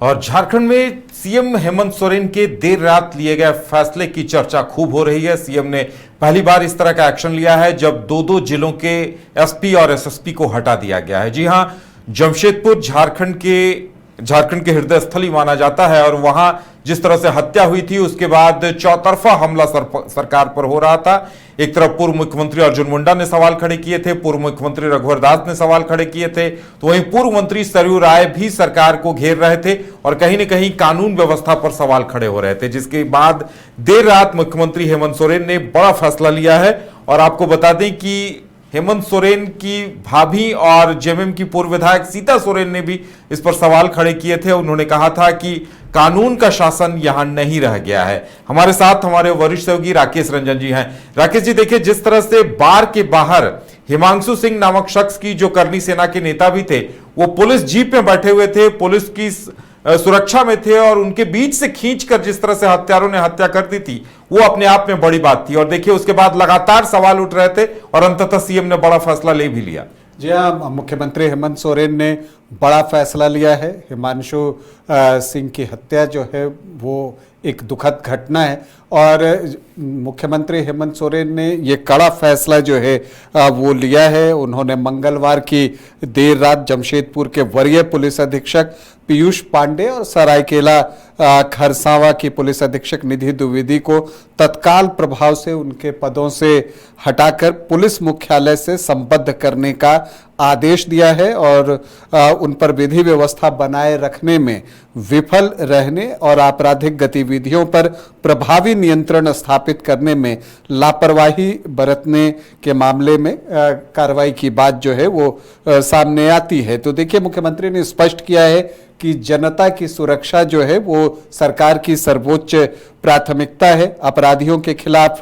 और झारखंड में सीएम हेमंत सोरेन के देर रात लिए गए फैसले की चर्चा खूब हो रही है। सीएम ने पहली बार इस तरह का एक्शन लिया है जब दो जिलों के एसपी और एसएसपी को हटा दिया गया है। जी हां, जमशेदपुर झारखंड के हृदय स्थली माना जाता है और वहां जिस तरह से हत्या हुई थी उसके बाद चौतरफा हमला सरकार पर हो रहा था। एक तरफ पूर्व मुख्यमंत्री अर्जुन मुंडा ने सवाल खड़े किए थे, पूर्व मुख्यमंत्री रघुवर दास ने सवाल खड़े किए थे, तो वहीं पूर्व मंत्री सरयू राय भी सरकार को घेर रहे थे और कहीं न कहीं कानून व्यवस्था पर सवाल खड़े हो रहे थे। जिसके बाद देर रात मुख्यमंत्री हेमंत सोरेन ने बड़ा फैसला लिया है। और आपको बता दें कि हेमंत सोरेन की भाभी और जेएमएम की पूर्व विधायक सीता सोरेन ने भी इस पर सवाल खड़े किए थे। उन्होंने कहा था कि कानून का शासन यहां नहीं रह गया है। हमारे साथ हमारे वरिष्ठ सहयोगी राकेश रंजन जी हैं। राकेश जी, देखिए, जिस तरह से बार के बाहर हिमांशु सिंह नामक शख्स की जो करनी सेना के नेता भी थे, वो पुलिस जीप में बैठे हुए थे, पुलिस की सुरक्षा में थे और उनके बीच से खींचकर जिस तरह से हत्यारों ने हत्या कर दी थी, वो अपने आप में बड़ी बात थी। और देखिए, उसके बाद लगातार सवाल उठ रहे थे और अंततः सीएम ने बड़ा फैसला ले भी लिया। जी हाँ, मुख्यमंत्री हेमंत सोरेन ने बड़ा फैसला लिया है। हिमांशु सिंह की हत्या जो है वो एक दुखद घटना है और मुख्यमंत्री हेमंत सोरेन ने ये कड़ा फैसला जो है वो लिया है। उन्होंने मंगलवार की देर रात जमशेदपुर के वरीय पुलिस अधीक्षक पीयूष पांडे और सरायकेला खरसावां की पुलिस अधीक्षक निधि द्विवेदी को तत्काल प्रभाव से उनके पदों से हटाकर पुलिस मुख्यालय से संबद्ध करने का आदेश दिया है और उन पर विधि व्यवस्था बनाए रखने में विफल रहने और आपराधिक गतिविधियों पर प्रभावी नियंत्रण स्थापित करने में लापरवाही बरतने के मामले में कार्रवाई की बात जो है वो सामने आती है। तो देखिए, मुख्यमंत्री ने स्पष्ट किया है कि जनता की सुरक्षा जो है वो सरकार की सर्वोच्च प्राथमिकता है। अपराधियों के खिलाफ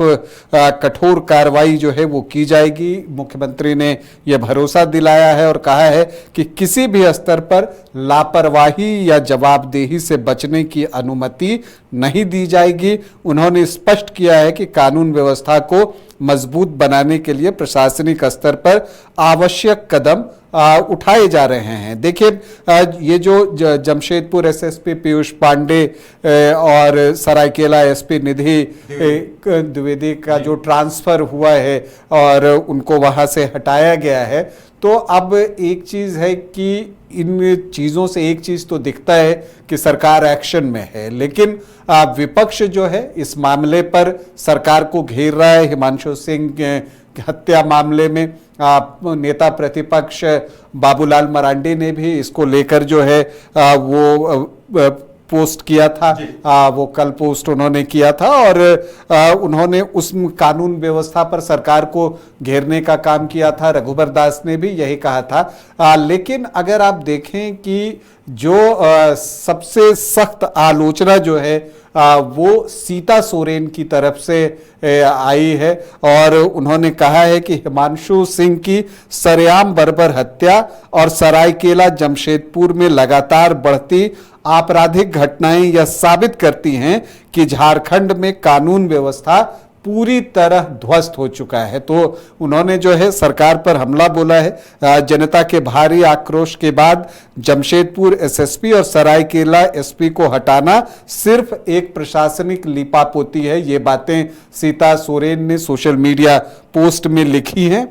कठोर कार्रवाई जो है वो की जाएगी। मुख्यमंत्री ने यह भरोसा दिलाया है और कहा है कि किसी भी स्तर पर लापरवाही या जवाबदेही से बचने की अनुमति नहीं दी जाएगी। उन्होंने स्पष्ट किया है कि कानून व्यवस्था को मजबूत बनाने के लिए प्रशासनिक स्तर पर आवश्यक कदम उठाए जा रहे हैं। देखिए, ये जो जमशेदपुर एसएसपी पीयूष पांडे और सरायकेला एसपी निधि द्विवेदी का जो ट्रांसफर हुआ है और उनको वहां से हटाया गया है, तो अब एक चीज है कि इन चीजों से एक चीज तो दिखता है कि सरकार एक्शन में है, लेकिन विपक्ष जो है इस मामले पर सरकार को घेर रहा है। हिमांशु सिंह हत्या मामले में नेता प्रतिपक्ष बाबूलाल मरांडी ने भी इसको लेकर जो है वो पोस्ट किया था। वो कल पोस्ट उन्होंने किया था और उन्होंने उस कानून व्यवस्था पर सरकार को घेरने का काम किया था। रघुवर दास ने भी यही कहा था। लेकिन अगर आप देखें कि जो सबसे सख्त आलोचना जो है वो सीता सोरेन की तरफ से आई है और उन्होंने कहा है कि हिमांशु सिंह की सरेआम बर्बर हत्या और सरायकेला जमशेदपुर में लगातार बढ़ती आपराधिक घटनाएं यह साबित करती हैं कि झारखंड में कानून व्यवस्था पूरी तरह ध्वस्त हो चुका है। तो उन्होंने जो है सरकार पर हमला बोला है। जनता के भारी आक्रोश के बाद जमशेदपुर एसएसपी और सरायकेला एसपी को हटाना सिर्फ एक प्रशासनिक लीपापोती है। ये बातें सीता सोरेन ने सोशल मीडिया पोस्ट में लिखी हैं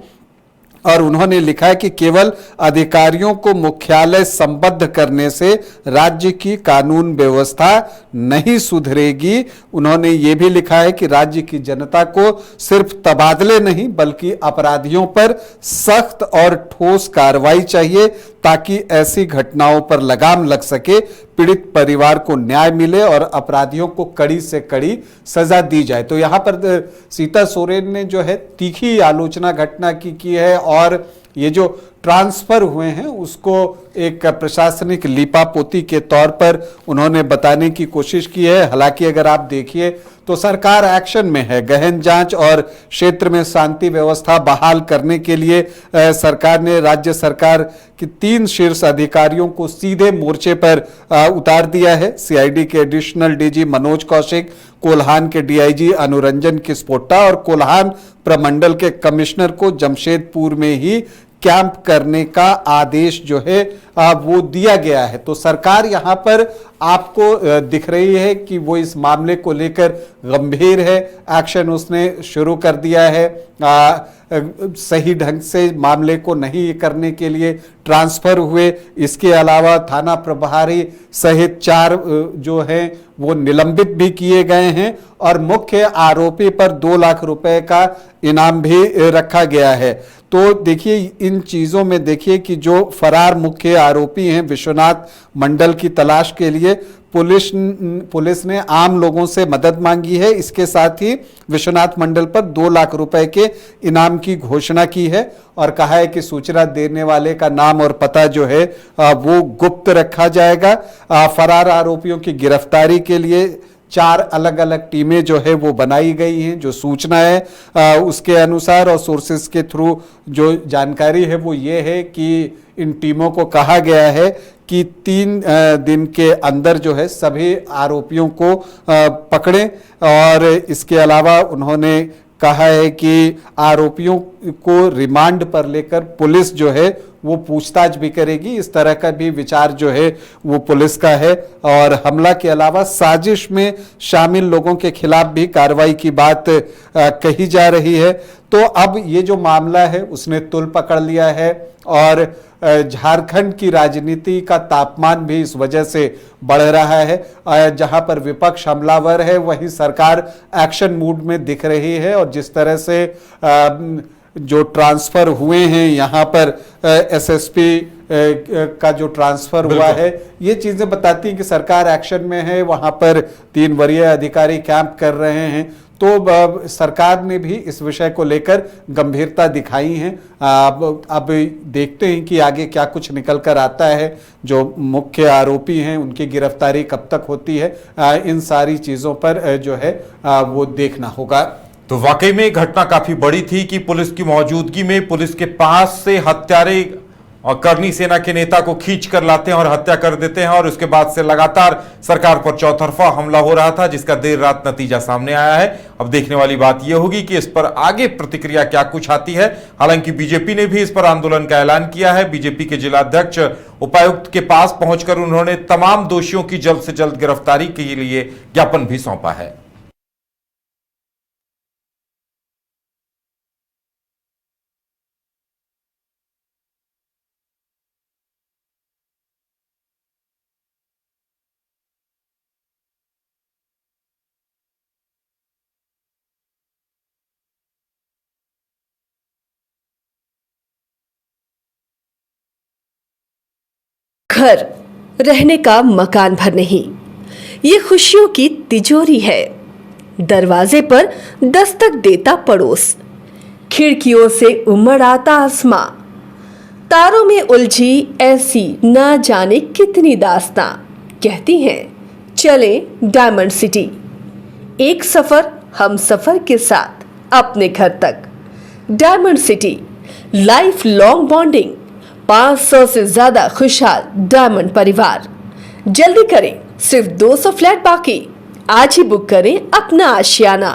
और उन्होंने लिखा है कि केवल अधिकारियों को मुख्यालय संबद्ध करने से राज्य की कानून व्यवस्था नहीं सुधरेगी। उन्होंने ये भी लिखा है कि राज्य की जनता को सिर्फ तबादले नहीं बल्कि अपराधियों पर सख्त और ठोस कार्रवाई चाहिए ताकि ऐसी घटनाओं पर लगाम लग सके, पीड़ित परिवार को न्याय मिले और अपराधियों को कड़ी से कड़ी सजा दी जाए। तो यहाँ पर सीता सोरेन ने जो है तीखी आलोचना घटना की है और ये जो ट्रांसफर हुए हैं उसको एक प्रशासनिक लीपापोती के तौर पर उन्होंने बताने की कोशिश की है। हालांकि अगर आप देखिए तो सरकार एक्शन में है। गहन जांच और क्षेत्र में शांति व्यवस्था बहाल करने के लिए सरकार ने राज्य सरकार के 3 शीर्ष अधिकारियों को सीधे मोर्चे पर उतार दिया है। सीआईडी के एडिशनल डीजी मनोज कौशिक, कोल्हान के डीआईजी अनुरंजन किस्पोट्टा और कोल्हान प्रमंडल के कमिश्नर को जमशेदपुर में ही कैंप करने का आदेश जो है वो दिया गया है। तो सरकार यहाँ पर आपको दिख रही है कि वो इस मामले को लेकर गंभीर है, एक्शन उसने शुरू कर दिया है। सही ढंग से मामले को नहीं करने के लिए ट्रांसफर हुए। इसके अलावा थाना प्रभारी सहित 4 जो हैं वो निलंबित भी किए गए हैं और मुख्य आरोपी पर 2 लाख रुपए का इनाम भी रखा गया है। तो देखिए इन चीजों में देखिए कि जो फरार मुख्य आरोपी हैं विश्वनाथ मंडल की तलाश के लिए पुलिस ने आम लोगों से मदद मांगी है। इसके साथ ही विश्वनाथ मंडल पर 2 लाख रुपए के इनाम की घोषणा की है और कहा है कि सूचना देने वाले का नाम और पता जो है वो गुप्त रखा जाएगा। फरार आरोपियों की गिरफ्तारी के लिए 4 अलग अलग टीमें जो है वो बनाई गई हैं। जो सूचना है उसके अनुसार और सोर्सेस के थ्रू जो जानकारी है वो ये है कि इन टीमों को कहा गया है कि 3 दिन के अंदर जो है सभी आरोपियों को पकड़ें और इसके अलावा उन्होंने कहा है कि आरोपियों को रिमांड पर लेकर पुलिस जो है वो पूछताछ भी करेगी। इस तरह का भी विचार जो है वो पुलिस का है और हमला के अलावा साजिश में शामिल लोगों के खिलाफ भी कार्रवाई की बात कही जा रही है। तो अब ये जो मामला है उसने तुल पकड़ लिया है और झारखंड की राजनीति का तापमान भी इस वजह से बढ़ रहा है। जहां पर विपक्ष हमलावर है वहीं सरकार एक्शन मूड में दिख रही है और जिस तरह से जो ट्रांसफर हुए हैं यहाँ पर एसएसपी का जो ट्रांसफर हुआ है ये चीजें बताती हैं कि सरकार एक्शन में है। वहां पर 3 वरीय अधिकारी कैंप कर रहे हैं। तो सरकार ने भी इस विषय को लेकर गंभीरता दिखाई है। अब देखते हैं कि आगे क्या कुछ निकल कर आता है। जो मुख्य आरोपी हैं उनकी गिरफ्तारी कब तक होती है, इन सारी चीजों पर जो है वो देखना होगा। तो वाकई में घटना काफी बड़ी थी कि पुलिस की मौजूदगी में पुलिस के पास से हत्यारे और करनी सेना के नेता को खींच कर लाते हैं और हत्या कर देते हैं और उसके बाद से लगातार सरकार पर चौतरफा हमला हो रहा था जिसका देर रात नतीजा सामने आया है। अब देखने वाली बात यह होगी कि इस पर आगे प्रतिक्रिया क्या कुछ आती है। हालांकि बीजेपी ने भी इस पर आंदोलन का ऐलान किया है। बीजेपी के जिलाध्यक्ष उपायुक्त के पास पहुंचकर उन्होंने तमाम दोषियों की जल्द से जल्द गिरफ्तारी के लिए ज्ञापन भी सौंपा है। घर रहने का मकान भर नहीं, ये खुशियों की तिजोरी है। दरवाजे पर दस्तक देता पड़ोस, खिड़कियों से उमड़ आता आसमां, तारों में उलझी ऐसी ना जाने कितनी दास्तां। कहती हैं चले डायमंड सिटी, एक सफर हम सफर के साथ अपने घर तक। Diamond city, life long bonding, 500 से ज्यादा खुशहाल डायमंड परिवार। जल्दी करें, सिर्फ 200 फ्लैट बाकी। आज ही बुक करें अपना आशियाना।